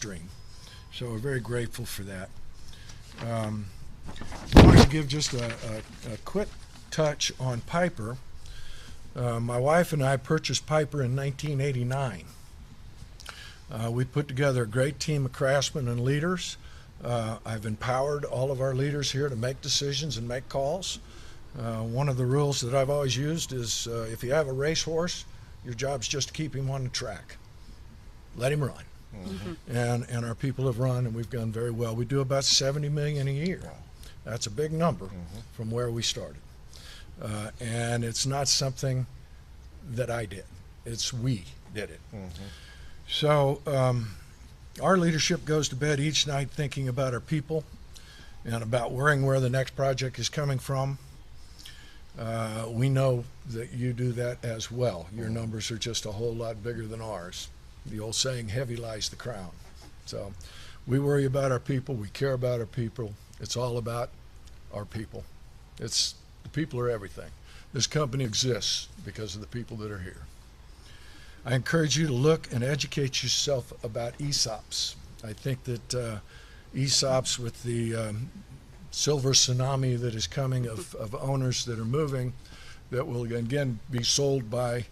stream. So we're very grateful for that. I want to give just a quick touch on Pieper. My wife and I purchased Pieper in 1989. We put together a great team of craftsmen and leaders. I've empowered all of our leaders here to make decisions and make calls. One of the rules that I've always used is if you have a racehorse, your job's just to keep him on the track. Let him run. Mm-hmm. And our people have run, and we've done very well. We do about $70 million a year. Wow. That's a big number from where we started. And it's not something that I did. It's we did it. So our leadership goes to bed each night thinking about our people and about worrying where the next project is coming from. We know that you do that as well. Your numbers are just a whole lot bigger than ours. The old saying, heavy lies the crown. So we worry about our people. We care about our people. It's all about our people. The people are everything. This company exists because of the people that are here. I encourage you to look and educate yourself about ESOPs. I think that ESOPs, with the silver tsunami that is coming of owners that are moving, that will again be sold by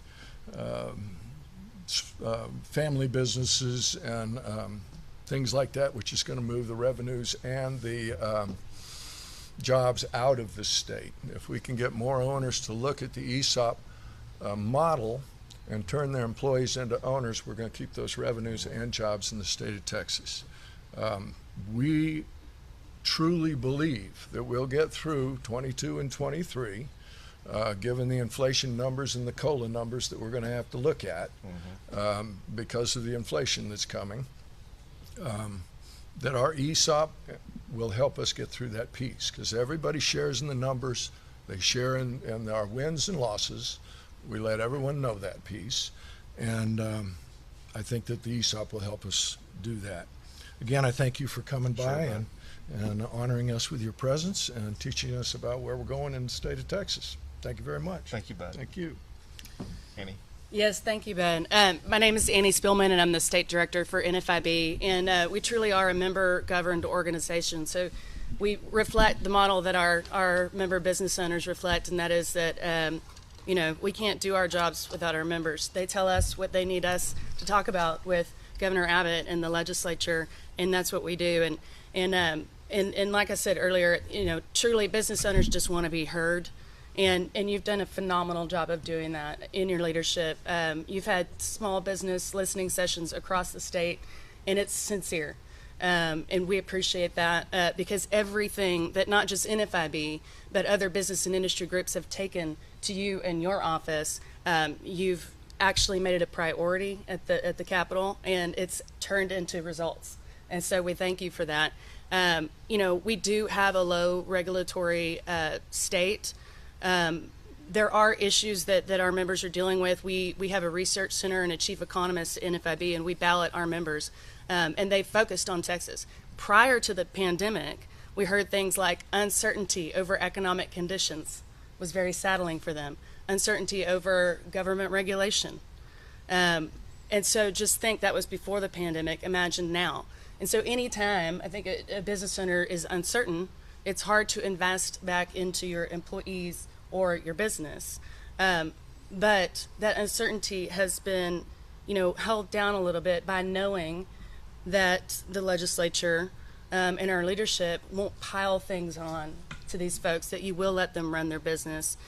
family businesses and things like that, which is going to move the revenues and the jobs out of the state. If we can get more owners to look at the ESOP model and turn their employees into owners, we're going to keep those revenues and jobs in the state of Texas. We truly believe that we'll get through 22 and 23, given the inflation numbers and the COLA numbers that we're going to have to look at because of the inflation that's coming, that our ESOP will help us get through that piece, because everybody shares in the numbers. They share in our wins and losses. We let everyone know that piece, and I think that the ESOP will help us do that. Again, I thank you for coming by and honoring us with your presence and teaching us about where we're going in the state of Texas. Thank you very much. Thank you, Bud. Thank you. Annie? Yes, thank you, Ben. My name is Annie Spielman, and I'm the state director for NFIB, and we truly are a member-governed organization. So we reflect the model that our member business owners reflect, and that is that we can't do our jobs without our members. They tell us what they need us to talk about with Governor Abbott and the legislature, and that's what we do. And like I said earlier, truly business owners just want to be heard. And you've done a phenomenal job of doing that in your leadership. You've had small business listening sessions across the state, and it's sincere. And we appreciate that because everything that not just NFIB, but other business and industry groups have taken to you and your office, you've actually made it a priority at the Capitol, and it's turned into results. And so we thank you for that. We do have a low regulatory state. There are issues that our members are dealing with. We have a research center and a chief economist at NFIB, and we ballot our members, and they focused on Texas. Prior to the pandemic, we heard things like uncertainty over economic conditions was very saddling for them, uncertainty over government regulation. And so just think that was before the pandemic, imagine now. And so anytime I think a business owner is uncertain, it's hard to invest back into your employees or your business. But that uncertainty has been, held down a little bit by knowing that the legislature and our leadership won't pile things on to these folks, that you will let them run their business.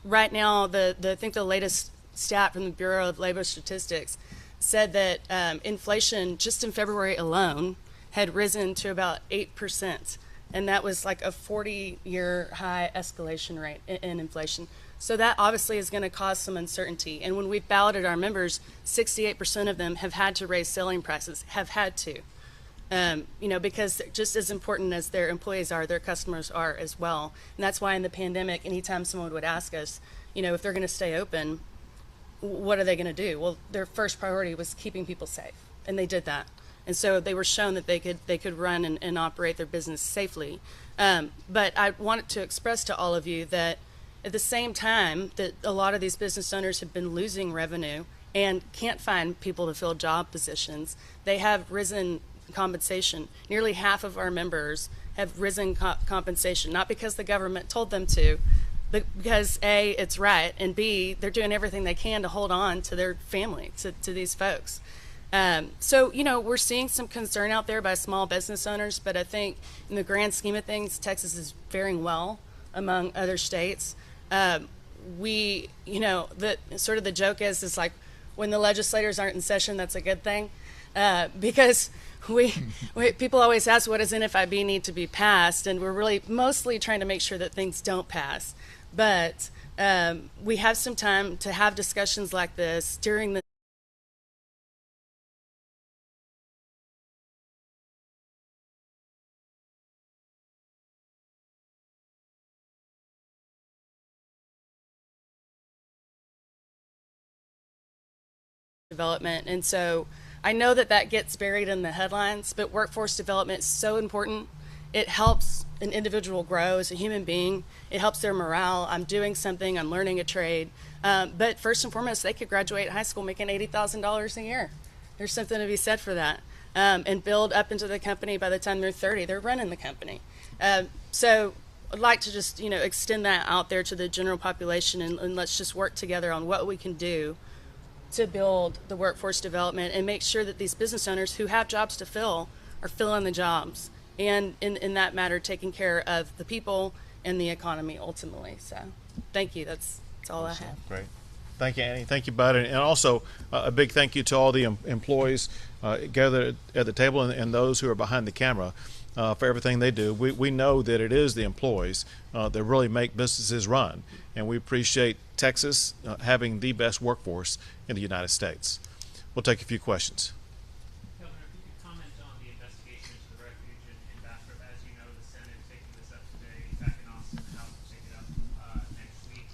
Right now, I think the latest stat from the Bureau of Labor Statistics said that inflation just in February alone had risen to about 8%. And that was like a 40-year high escalation rate in inflation. So that obviously is going to cause some uncertainty. And when we've balloted our members, 68% of them have had to raise selling prices, have had to. Because just as important as their employees are, their customers are as well. And that's why in the pandemic, anytime someone would ask us, if they're going to stay open, what are they going to do? Well, their first priority was keeping people safe, and they did that. And so they were shown that they could run and operate their business safely. But I wanted to express to all of you that at the same time that a lot of these business owners have been losing revenue and can't find people to fill job positions. They have risen compensation. Nearly half of our members have risen compensation, not because the government told them to, but because A, it's right, and B, they're doing everything they can to hold on to their family, to these folks. So, we're seeing some concern out there by small business owners, but I think in the grand scheme of things, Texas is faring well among other states. The joke is like when the legislators aren't in session, that's a good thing, because people always ask, what does NFIB need to be passed? And we're really mostly trying to make sure that things don't pass. But we have some time to have discussions like this during the development. And so I know that gets buried in the headlines, but workforce development is so important. It helps an individual grow as a human being. It helps their morale. I'm doing something, I'm learning a trade. But first and foremost, they could graduate high school making $80,000 a year. There's something to be said for that. And build up into the company. By the time they're 30, they're running the company. So I'd like to just, extend that out there to the general population, and let's just work together on what we can do to build the workforce development and make sure that these business owners who have jobs to fill are filling the jobs, and in that matter taking care of the people and the economy ultimately. So thank you. That's all I have. Great. Thank you, Annie. Thank you, Bud. And also a big thank you to all the employees gathered at the table, and those who are behind the camera for everything they do. We know that it is the employees that really make businesses run, and we appreciate Texas having the best workforce in the United States. We'll take a few questions. Governor, if you could comment on the investigation into the refuge in Bastrop. As you know, the Senate is taking this up today, back in Austin. The House will take it up next week.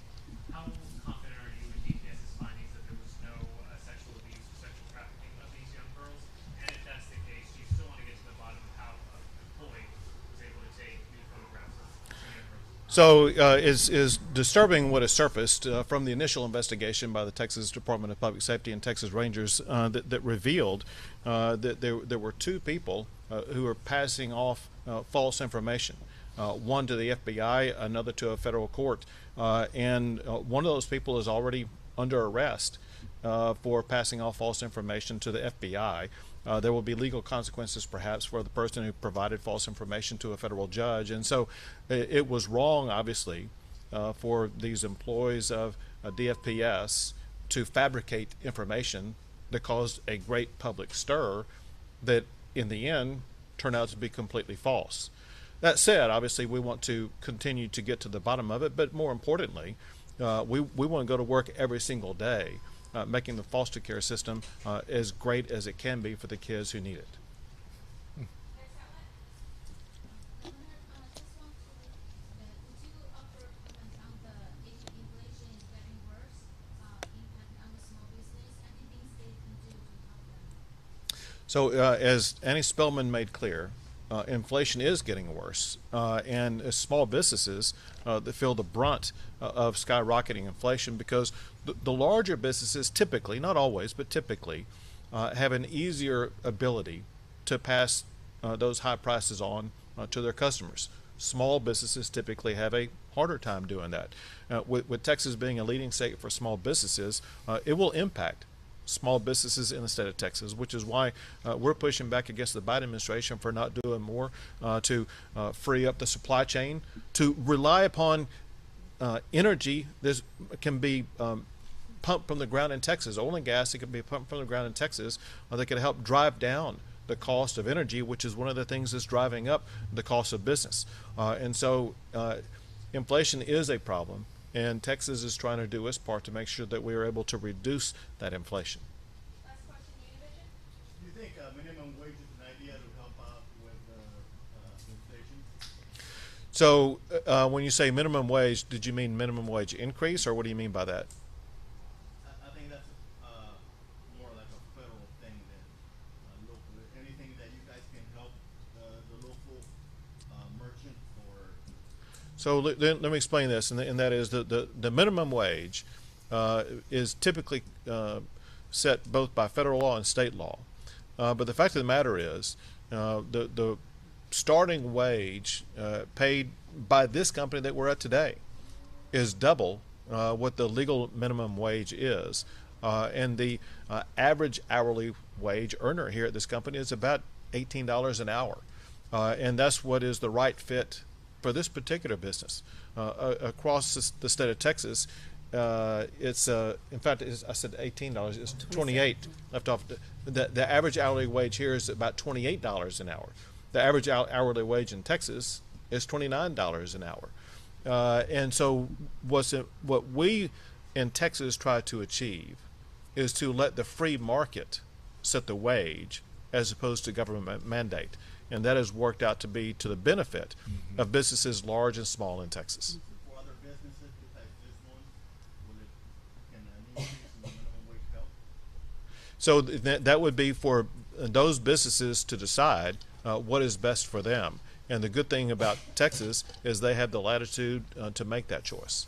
How confident are you in DPS's findings that there was no sexual abuse or sexual trafficking of these young girls? And if that's the case, do you still want to get to the bottom of how an employee was able to take new photographs of young girls? So is disturbing what has surfaced from the initial investigation by the Texas Department of Public Safety and Texas Rangers that revealed that there were two people who were passing off false information, one to the FBI, another to a federal court, and one of those people is already under arrest for passing off false information to the FBI. There will be legal consequences perhaps for the person who provided false information to a federal judge. And so it was wrong, obviously, for these employees of DFPS to fabricate information that caused a great public stir that in the end turned out to be completely false. That said, obviously we want to continue to get to the bottom of it, but more importantly, we want to go to work every single day making the foster care system as great as it can be for the kids who need it. So as Annie Spellman made clear, inflation is getting worse, and small businesses that feel the brunt of skyrocketing inflation, because the larger businesses typically, not always, but typically, have an easier ability to pass those high prices on to their customers. Small businesses typically have a harder time doing that. With Texas being a leading state for small businesses, it will impact small businesses in the state of Texas, which is why we're pushing back against the Biden administration for not doing more to free up the supply chain, to rely upon energy that can be pumped from the ground in Texas, oil and gas that can be pumped from the ground in Texas, that can help drive down the cost of energy, which is one of the things that's driving up the cost of business. And so inflation is a problem, and Texas is trying to do its part to make sure that we are able to reduce that inflation. Last question, Univision. Do you think minimum wage is an idea to help out with inflation? So when you say minimum wage, did you mean minimum wage increase, or what do you mean by that? I think that's more like a federal thing than local. Anything that you guys can help the local merchant or. So let me explain this, and that is the minimum wage is typically set both by federal law and state law. But the fact of the matter is, the starting wage paid by this company that we're at today is double what the legal minimum wage is. And the average hourly wage earner here at this company is about $18 an hour. And that's what is the right fit for this particular business. Across the state of Texas, it's in fact, I said $18. It's 28 left off. The average hourly wage here is about $28 an hour. The average hourly wage in Texas is $29 an hour. And so what we in Texas try to achieve is to let the free market set the wage as opposed to government mandate. And that has worked out to be to the benefit of businesses large and small in Texas. For other businesses besides this one, can an increase in the minimum wage help? So that would be for those businesses to decide what is best for them. And the good thing about Texas is they have the latitude to make that choice.